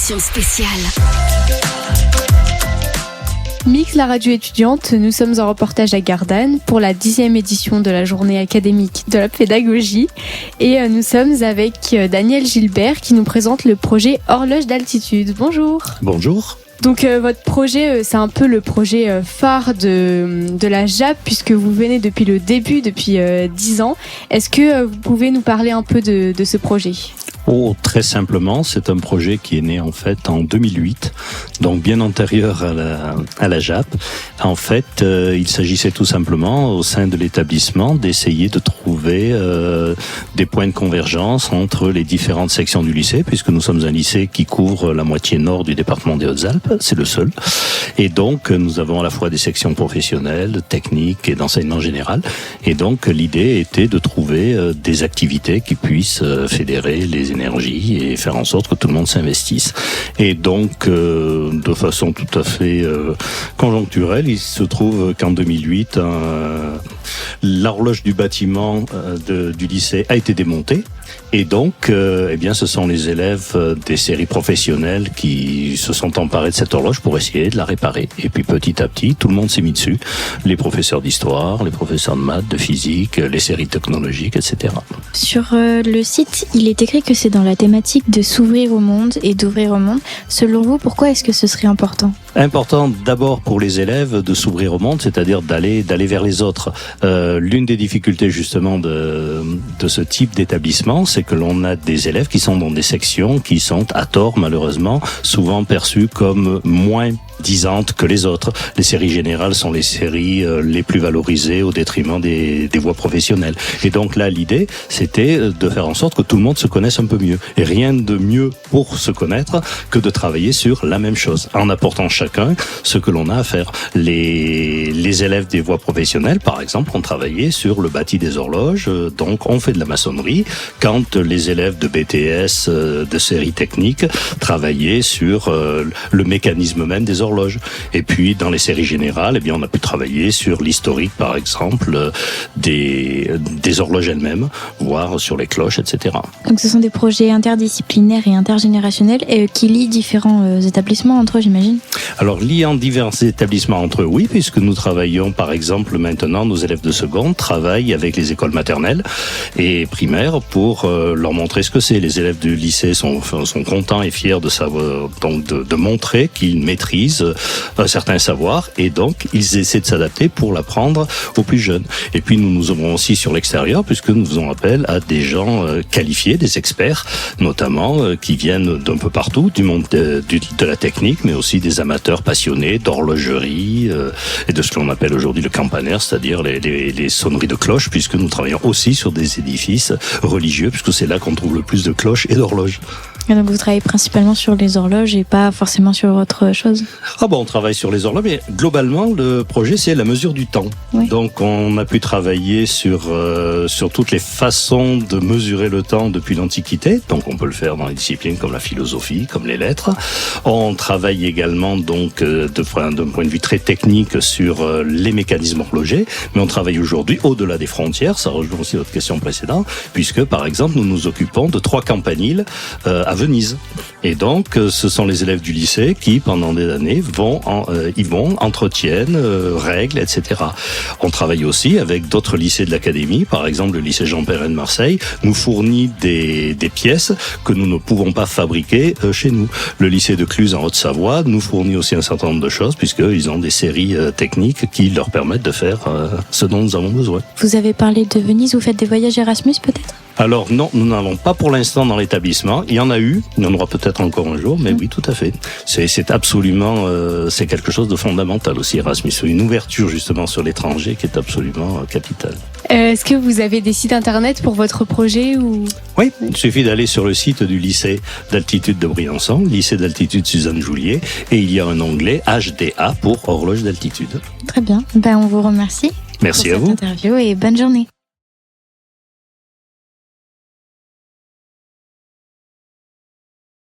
édition spéciale. Mix la radio étudiante, nous sommes en reportage à Gardanne pour la 10e édition de la journée académique de la pédagogie et nous sommes avec Daniel Gilbert qui nous présente le projet Horloge d'altitude. Bonjour. Bonjour. Donc votre projet, c'est un peu le projet phare de la JAP puisque vous venez depuis le début, depuis 10 ans. Est-ce que vous pouvez nous parler un peu de ce projet ? Très simplement, c'est un projet qui est né en fait en 2008, donc bien antérieur à la JAP. En fait, il s'agissait tout simplement au sein de l'établissement d'essayer de trouver des points de convergence entre les différentes sections du lycée, puisque nous sommes un lycée qui couvre la moitié nord du département des Hautes-Alpes, c'est le seul. Et donc, nous avons à la fois des sections professionnelles, techniques et d'enseignement général. Et donc, l'idée était de trouver des activités qui puissent fédérer les énergie et faire en sorte que tout le monde s'investisse. Et donc, de façon tout à fait conjoncturelle, il se trouve qu'en 2008, l'horloge du bâtiment du lycée a été démontée. Et donc, eh bien, ce sont les élèves des séries professionnelles qui se sont emparés de cette horloge pour essayer de la réparer. Et puis, petit à petit, tout le monde s'est mis dessus. Les professeurs d'histoire, les professeurs de maths, de physique, les séries technologiques, etc. Sur le site, il est écrit que c'est dans la thématique de s'ouvrir au monde et d'ouvrir au monde. Selon vous, pourquoi est-ce que ce serait important ? Important d'abord pour les élèves de s'ouvrir au monde, c'est-à-dire d'aller vers les autres. L'une des difficultés justement de ce type d'établissement, c'est que l'on a des élèves qui sont dans des sections qui sont à tort malheureusement souvent perçues comme moins disantes que les autres. Les séries générales sont les séries les plus valorisées au détriment des voies professionnelles. Et donc là, l'idée, c'était de faire en sorte que tout le monde se connaisse un peu mieux. Et rien de mieux pour se connaître que de travailler sur la même chose, en apportant chacun ce que l'on a à faire. Les élèves des voies professionnelles, par exemple, ont travaillé sur le bâti des horloges, donc on fait de la maçonnerie, quand les élèves de BTS, de séries techniques, travaillaient sur le mécanisme même des horloges. Et puis, dans les séries générales, eh bien, on a pu travailler sur l'historique, par exemple, des horloges elles-mêmes, voire sur les cloches, etc. Donc, ce sont des projets interdisciplinaires et intergénérationnels qui lient différents établissements entre eux, j'imagine ? Alors, liant divers établissements entre eux, oui, puisque nous travaillons, par exemple, maintenant, nos élèves de seconde travaillent avec les écoles maternelles et primaires pour leur montrer ce que c'est. Les élèves du lycée sont contents et fiers de savoir, donc de montrer qu'ils maîtrisent un certain savoir et donc ils essaient de s'adapter pour l'apprendre aux plus jeunes. Et puis nous ouvrons aussi sur l'extérieur puisque nous faisons appel à des gens qualifiés, des experts notamment qui viennent d'un peu partout, du monde de la technique, mais aussi des amateurs passionnés d'horlogerie et de ce que l'on appelle aujourd'hui le campanaire, c'est-à-dire les sonneries de cloches, puisque nous travaillons aussi sur des édifices religieux, puisque c'est là qu'on trouve le plus de cloches et d'horloges. Et donc vous travaillez principalement sur les horloges et pas forcément sur autre chose ? On travaille sur les horloges, mais globalement, le projet, c'est la mesure du temps. Oui. Donc, on a pu travailler sur toutes les façons de mesurer le temps depuis l'Antiquité. Donc, on peut le faire dans les disciplines comme la philosophie, comme les lettres. On travaille également, donc, d'un point de vue très technique sur les mécanismes horlogers. Mais on travaille aujourd'hui au-delà des frontières. Ça rejoint aussi votre question précédente, puisque, par exemple, nous nous occupons de 3 campaniles à Venise. Et donc, ce sont les élèves du lycée qui, pendant des années, entretiennent, règlent, etc. On travaille aussi avec d'autres lycées de l'académie, par exemple le lycée Jean Perrin de Marseille, nous fournit des pièces que nous ne pouvons pas fabriquer chez nous. Le lycée de Cluse en Haute-Savoie nous fournit aussi un certain nombre de choses, puisqu'ils ont des séries techniques qui leur permettent de faire ce dont nous avons besoin. Vous avez parlé de Venise, vous faites des voyages Erasmus peut-être ? Alors non, nous n'en avons pas pour l'instant dans l'établissement. Il y en a eu, il y en aura peut-être encore un jour, mais oui, tout à fait. C'est absolument, c'est quelque chose de fondamental aussi, Erasmus. Une ouverture justement sur l'étranger qui est absolument capitale. Est-ce que vous avez des sites internet pour votre projet ou... Oui, il suffit d'aller sur le site du lycée d'altitude de Briançon, lycée d'altitude Suzanne Joulier, et il y a un onglet HDA pour horloge d'altitude. Très bien, on vous remercie. Merci à vous. Pour cette interview et bonne journée.